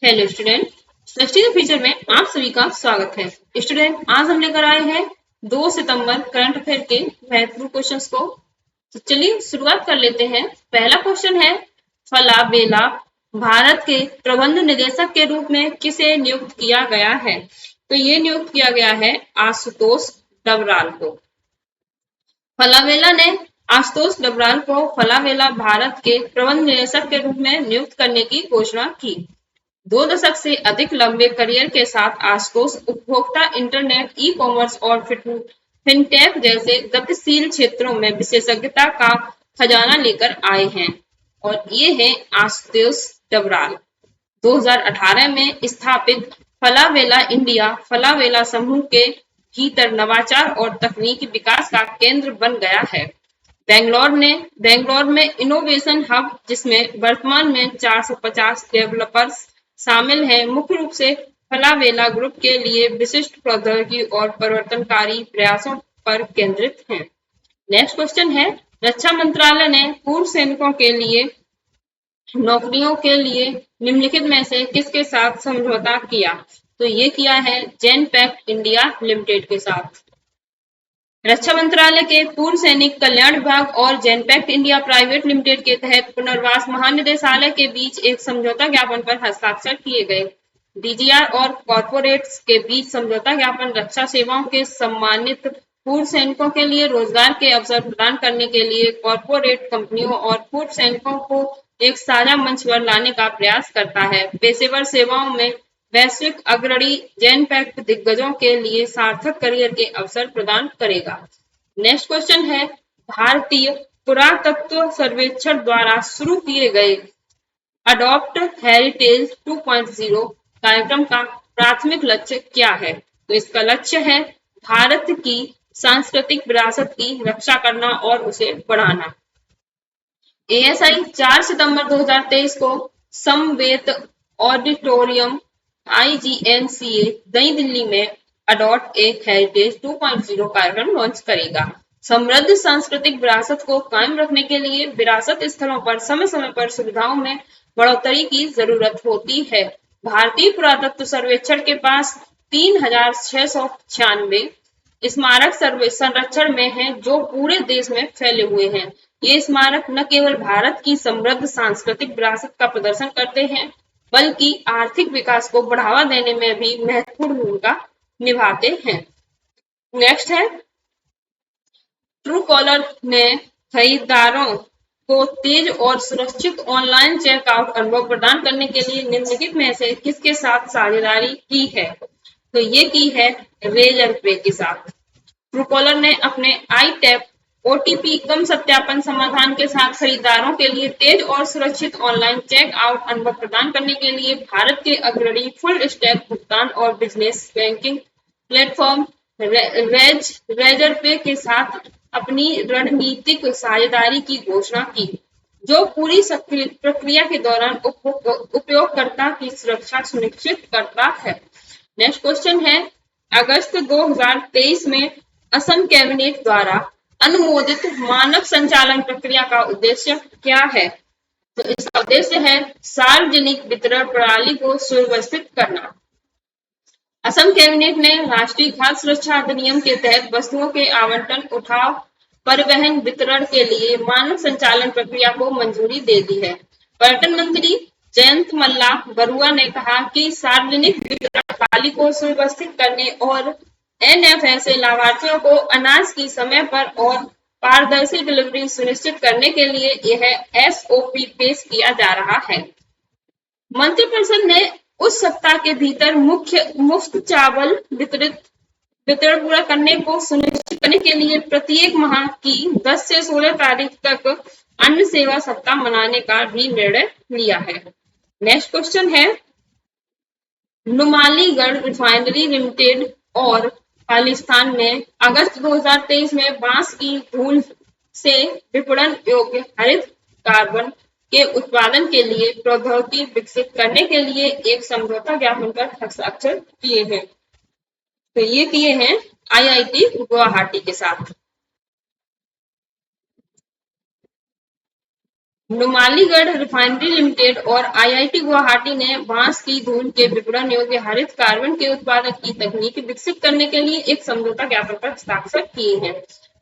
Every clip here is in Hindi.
हेलो स्टूडेंट, सृष्टि के फीचर में आप सभी का स्वागत है। स्टूडेंट, आज हम लेकर आए हैं 2 सितंबर करंट अफेयर के महत्वपूर्ण क्वेश्चंस को। तो चलिए शुरुआत कर लेते हैं। पहला क्वेश्चन है, फलाबेला भारत के प्रबंध निदेशक के रूप में किसे नियुक्त किया गया है? तो ये नियुक्त किया गया है आशुतोष डबराल को। फलावेला ने आशुतोष डबराल को फलावेला भारत के प्रबंध निदेशक के रूप में नियुक्त करने की घोषणा की। 2 दशक से अधिक लंबे करियर के साथ आशुतोष उपभोक्ता, इंटरनेट, ई कॉमर्स और फिनटेक जैसे गतिशील क्षेत्रों में विशेषज्ञता का खजाना लेकर आए हैं। और ये हैं आशुतोष डबराल। 2018 में स्थापित फलावेला इंडिया फलावेला समूह के भीतर नवाचार और तकनीकी विकास का केंद्र बन गया है। बेंगलोर में इनोवेशन हब, जिसमें वर्तमान में 450 डेवलपर्स शामिल हैं, मुख्य रूप से फलावेला ग्रुप के लिए विशिष्ट प्रौद्योगिकी और परिवर्तनकारी प्रयासों पर केंद्रित है। नेक्स्ट क्वेश्चन है, रक्षा मंत्रालय ने पूर्व सैनिकों के लिए नौकरियों के लिए निम्नलिखित में से किसके साथ समझौता किया? तो ये किया है जेनपैक्ट इंडिया लिमिटेड के साथ। रक्षा मंत्रालय के पूर्व सैनिक कल्याण विभाग और जेनपैक्ट इंडिया प्राइवेट लिमिटेड के तहत पुनर्वास महानिदेशालय के बीच एक समझौता ज्ञापन पर हस्ताक्षर किए गए। डीजीआर और कॉर्पोरेट्स के बीच समझौता ज्ञापन रक्षा सेवाओं के सम्मानित पूर्व सैनिकों के लिए रोजगार के अवसर प्रदान करने के लिए कॉर्पोरेट कंपनियों और पूर्व सैनिकों को एक साझा मंच पर लाने का प्रयास करता है। पेशेवर सेवाओं में वैश्विक अग्रणी जेनपैक्ट दिग्गजों के लिए सार्थक करियर के अवसर प्रदान करेगा। नेक्स्ट क्वेश्चन है, भारतीय पुरातत्व सर्वेक्षण द्वारा शुरू किए गए अडॉप्ट हेरिटेज 2.0 कार्यक्रम का प्राथमिक लक्ष्य क्या है? तो इसका लक्ष्य है भारत की सांस्कृतिक विरासत की रक्षा करना और उसे बढ़ाना। एएसआई 4 सितंबर 2023 को समवेत ऑडिटोरियम IGNCA नई दिल्ली में अडॉप्ट ए हेरिटेज 2.0 कार्यक्रम लॉन्च करेगा। समृद्ध सांस्कृतिक विरासत को कायम रखने के लिए विरासत स्थलों पर समय समय पर सुविधाओं में बढ़ोतरी की जरूरत होती है। भारतीय पुरातत्व सर्वेक्षण के पास 3696 स्मारक संरक्षण में हैं, जो पूरे देश में फैले हुए हैं। ये स्मारक न केवल भारत की समृद्ध सांस्कृतिक विरासत का प्रदर्शन करते हैं, बल्कि आर्थिक विकास को बढ़ावा देने में भी महत्वपूर्ण भूमिका निभाते हैं। नेक्स्ट है, ट्रूकॉलर ने खरीदारों को तेज और सुरक्षित ऑनलाइन चेकआउट अनुभव प्रदान करने के लिए निम्नलिखित में से किसके साथ साझेदारी की है? तो ये की है रेजर पे के साथ। ट्रूकॉलर ने अपने iTap OTP कम सत्यापन समाधान के साथ खरीदारों के लिए तेज और सुरक्षित ऑनलाइन चेकआउट अनुभव प्रदान करने के लिए भारत के अग्रणी फुल स्टैक भुगतान और बिजनेस बैंकिंग प्लेटफॉर्म रेजर पे के साथ अपनी रणनीतिक साझेदारी की घोषणा की, जो पूरी प्रक्रिया के दौरान उपयोगकर्ता की सुरक्षा सुनिश्चित करता है। नेक्स्ट क्वेश्चन है, अगस्त 2023 में असम कैबिनेट द्वारा अनुमोदित मानक संचालन प्रक्रिया का उद्देश्य क्या है? तो इसका उद्देश्य है सार्वजनिक वितरण प्रणाली को सुव्यवस्थित करना। असम कैबिनेट ने राष्ट्रीय खाद्य सुरक्षा अधिनियम के तहत वस्तुओं के आवंटन, उठाव, परिवहन, वितरण के लिए मानक संचालन प्रक्रिया को मंजूरी दे दी है। पर्यटन मंत्री जयंत मल्ला बरुआ ने कहा कि सार्वजनिक वितरण प्रणाली को सुव्यवस्थित करने और NFSA लाभार्थियों को अनाज की समय पर और पारदर्शी डिलीवरी सुनिश्चित करने के लिए यह SOP पेश किया जा रहा है। मंत्रिपरिषद ने उस सप्ताह के भीतर मुफ्त चावल वितरण पूरा करने को सुनिश्चित करने के लिए प्रत्येक माह की 10 से 16 तारीख तक अन्न सेवा सप्ताह मनाने का भी निर्णय लिया है। नेक्स्ट क्वेश्चन है, नुमालीगढ़ रिफाइनरी लिमिटेड और खालिस्तान में अगस्त 2023 में बांस की धूल से विपणन योग्य हरित कार्बन के उत्पादन के लिए प्रौद्योगिकी विकसित करने के लिए एक समझौता ज्ञापन पर हस्ताक्षर किए हैं। तो ये किए हैं IIT गुवाहाटी के साथ। नुमालीगढ़ रिफाइनरी लिमिटेड और आईआईटी गुवाहाटी ने बांस की धूल के विपणन योग्य हरित कार्बन के उत्पादन की तकनीक विकसित करने के लिए एक समझौता ज्ञापन पर हस्ताक्षर किए हैं।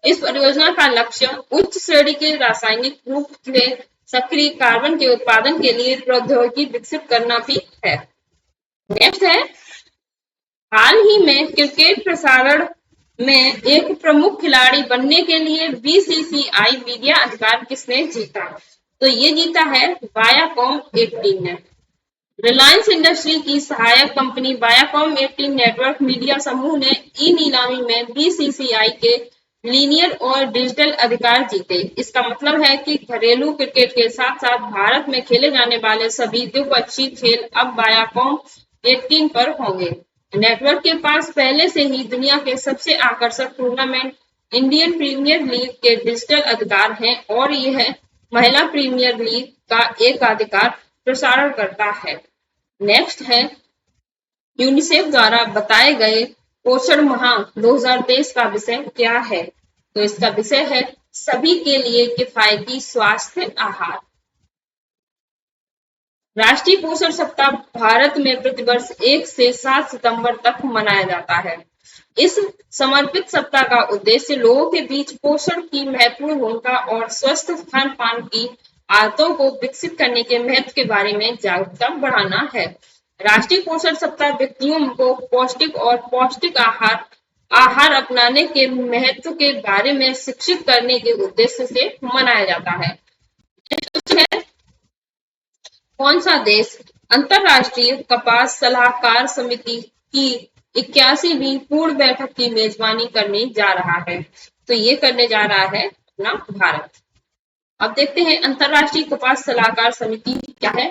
इस परियोजना का लक्ष्य उच्च श्रेणी के रासायनिक रूप से सक्रिय कार्बन के उत्पादन के लिए प्रौद्योगिकी विकसित करना भी है। नेक्स्ट है, हाल ही में क्रिकेट प्रसारण में एक प्रमुख खिलाड़ी बनने के लिए बीसीसीआई मीडिया अधिकार किसने जीता? तो ये जीता है वायाकॉम 18 ने। रिलायंस इंडस्ट्री की सहायक कंपनी वायाकॉम 18 नेटवर्क मीडिया समूह ने ई नीलामी में बीसीसीआई के लीनियर और डिजिटल अधिकार जीते। इसका मतलब है कि घरेलू क्रिकेट के साथ साथ भारत में खेले जाने वाले सभी द्विपक्षीय खेल अब वायाकॉम 18 पर होंगे। नेटवर्क के पास पहले से ही दुनिया के सबसे आकर्षक टूर्नामेंट इंडियन प्रीमियर लीग के डिजिटल अधिकार हैं और यह महिला प्रीमियर लीग का एक अधिकार प्रसारण करता है। नेक्स्ट है, यूनिसेफ द्वारा बताए गए पोषण माह 2023 का विषय क्या है? तो इसका विषय है सभी के लिए किफायती स्वास्थ्य आहार। राष्ट्रीय पोषण सप्ताह भारत में प्रतिवर्ष 1 से 7 सितंबर तक मनाया जाता है। इस समर्पित सप्ताह का उद्देश्य लोगों के बीच पोषण की महत्वपूर्ण भूमिका और स्वस्थ खान पान की आदतों को विकसित करने के महत्व के बारे में जागरूकता बढ़ाना है। राष्ट्रीय पोषण सप्ताह व्यक्तियों को पौष्टिक और पौष्टिक आहार अपनाने के महत्व के बारे में शिक्षित करने के उद्देश्य से मनाया जाता है। कौन सा देश अंतरराष्ट्रीय कपास सलाहकार समिति की 81वीं पूर्ण बैठक की मेजबानी करने जा रहा है? तो ये करने जा रहा है अपना भारत। अब देखते हैं अंतरराष्ट्रीय कपास सलाहकार समिति क्या है।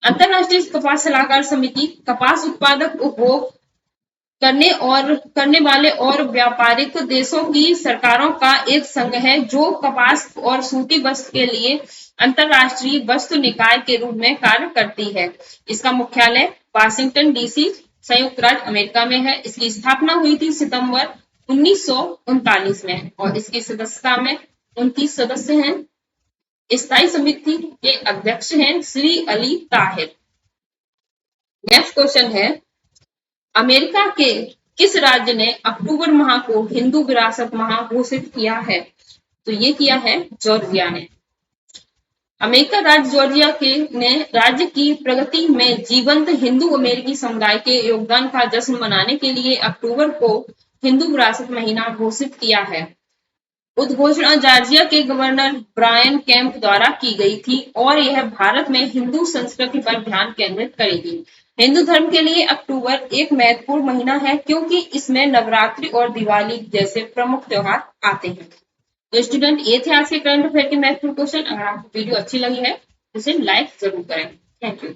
अंतरराष्ट्रीय कपास सलाहकार समिति कपास उत्पादक उपभोग करने वाले और व्यापारिक देशों की सरकारों का एक संघ है जो कपास और सूती वस्त्र के लिए अंतरराष्ट्रीय वस्त्र निकाय के रूप में कार्य करती है। इसका मुख्यालय वाशिंगटन डीसी संयुक्त राज्य अमेरिका में है। इसकी स्थापना हुई थी सितंबर 1939 में और इसकी सदस्यता में 29 सदस्य हैं। स्थायी समिति के अध्यक्ष हैं श्री अली ताहिर। नेक्स्ट क्वेश्चन है, अमेरिका के किस राज्य ने अक्टूबर माह को हिंदू विरासत माह घोषित किया है? तो ये किया है जॉर्जिया ने। अमेरिका राज्य जॉर्जिया ने राज्य की प्रगति में जीवंत हिंदू अमेरिकी समुदाय के योगदान का जश्न मनाने के लिए अक्टूबर को हिंदू विरासत महीना घोषित किया है। उद्घोषणा जॉर्जिया के गवर्नर ब्रायन केम्प द्वारा की गई थी और यह भारत में हिंदू संस्कृति पर ध्यान केंद्रित करेगी। हिंदू धर्म के लिए अक्टूबर एक महत्वपूर्ण महीना है क्योंकि इसमें नवरात्रि और दिवाली जैसे प्रमुख त्योहार आते हैं। तो स्टूडेंट, ये थे आज के करंट अफेयर के महत्वपूर्ण क्वेश्चन। अगर आपको वीडियो अच्छी लगी है तो इसे लाइक जरूर करें। Thank you.